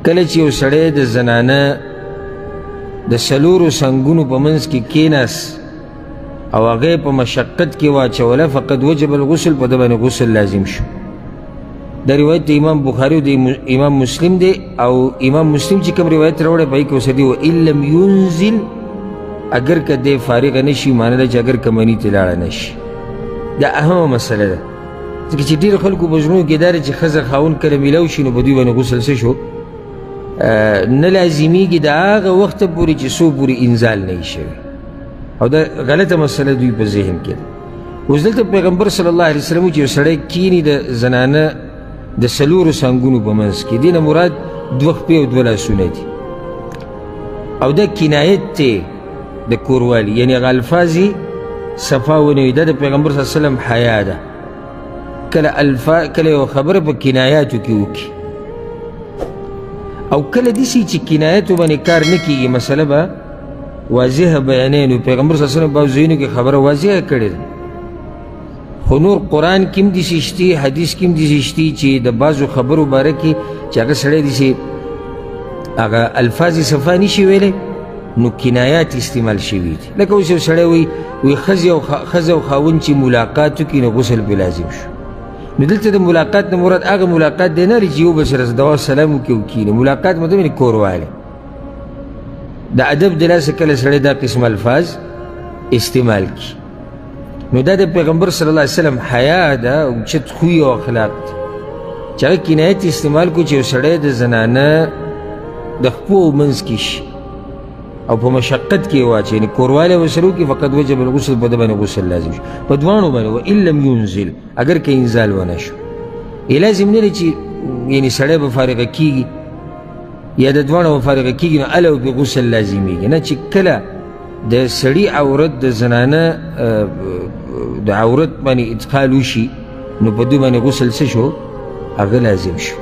کله چې یو سړی د زنانه د څلورو سنګونو په منځ کې کېناست او هغه یې په مشقت کې واچوله فقد وجب الغسل، په ده باندې غسل لازم شو. دا روایت د امام بخاري او د امام مسلم دی، او امام مسلم چې کوم روایت راوړی په هغې کې ورسره دی وان لم ينزل، اگر که دی فارغه نشي، معنی ده چې اگر که مني ته لاړه نشي. دا اهمه مسله ده، ځکه چې ډېرو خلکو په زړونو کې دا دی چې ښځه خاوند کله میلاو شي نو په دوی باندې غسل څه شو نه لازمیږي د هغه وخته پورې چې څو پورې انزال نه وي شوی، او دا غلطه مسله دوی په ذهن کې ده. اوس دلته پیغمبر صلی الله علیه وسلم چې یو سړی کیني د زنانه د څلورو څنګونو په منځ کې، دې نه مراد دوه خپې او دوه لاسونه دي، او دا کنایت دی د کوروالي، یعنې هغه الفاظ یې صفا ونه وي. دا د پیغمبر صلی الله علیه وسلم حیا ده، کله یو خبره په کنایاتو کې وکړي، او کله داسې چې کنایاتو باندې کار نه کېږي، مسله به واضحه بیانوي. نو پیغمبر صلی الله علیه وسلم بعضو ځایونو کې خبره واضحه کړې ده، خو نور قرآن کې هم داسې شتي، حدیث کې هم داسې شتي چې د بعضو خبرو باره کې چې هغه سړی داسې هغه الفاظ یې صفا نشي ویلی، نو کنایات استعمال شوي دي. لکه اوس یو سړی وایي ښځه او خاوند چې ملاقات وکړي نو غسل پرې لازم شو. نو دلته د ملاقات نه مراد هغه ملاقات دی نه چې یو بل سره دوا سلام وکړي او کښېني، ملاقات مطلب یعنې کوروالی. د ادب د لاسه کله سړی دا قسم الفاظ استعمال کړي، نو دا د پیغمبر صلی الله علیه وسلم حیا ده، اوچت خوی او اخلاق دی چې هغه کنایت استعمال کړو چې یو سړی د زنانه د خپو منځ کې شي او په مشقت کې واچي، یعنې کوروالی ورسره وکړي، فقد وجب الغسل، په ده باندې غسل لازم شو. په دواړو باندې وان لم ينزل، اگر که انزال ونه شو. لازم نه دی چې یعنې سړی به فارغه کېږي یا د دواړو به فارغه کېږي نو هله به غسل لازمیږي، نه چې کله د سړي عورت د زنانه د عورت باندې ادخال وشي نو په دوی باندې غسل څه شو هغه لازم شو.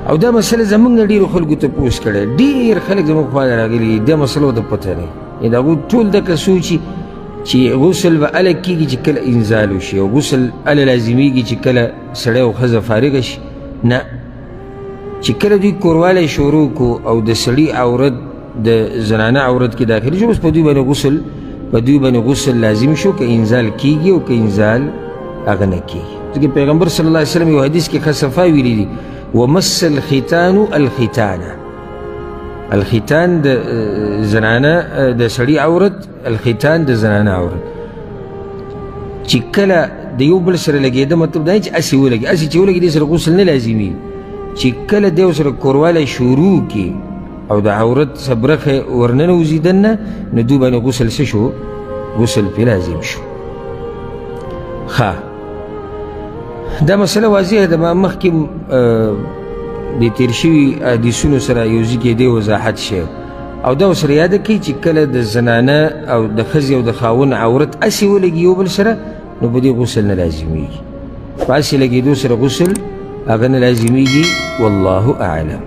او دا مسله زمونږ نه ډېرو خلکو تپوس کړی، ډېر خلک زمونږ خوا ته راغلي دا مسلو ته پته نه وي، د هغوی ټول دکه سوچي چې غسل به هله کېږي چې کله انزال وشي، او غسل هله لازمیږي چې کله سړی او ښځه فارغه شي. نه، چې کله دوی کوروالی شروع کو او د سړي عورت د زنانه عورت کې داخلي شو، اوس په دوی باندې غسل لازم شو، که انزال کېږي او که انزال هغه نه کېږي. ځکه پیغمبر صلی الله علیه وسلم یو حدیث کې ښه صفا ویلي دي ومس الختان الختانه، الختان د زنانه د سړي عورت، الختان د زنانه عورت چې کله د یو بل سره لګېده، مطلب دا چې هسې ولګي، هسې چې ولګي دې سره غسل نه لازمي، چې کله دی ورسره کوروالی شروع کړي او د عورت څه برخه ورننوځي دننه نو دوی باندې غسل څه شو غسل پرې لازم شو. ښه، دا مسله واضحه ده، ما مخکې د تېر شوي حدیثونو سره یو ځای کې دې وضاحت شوی، او دا ورسره یاده کوي چې کله د زنانه او د ښځې او د خاوند عورت هسې ولګي یو بل سره نو په دې غسل نه لازمیږي، په هسې لګېدو سره غسل هغه نه لازمیږي. والله اعلم.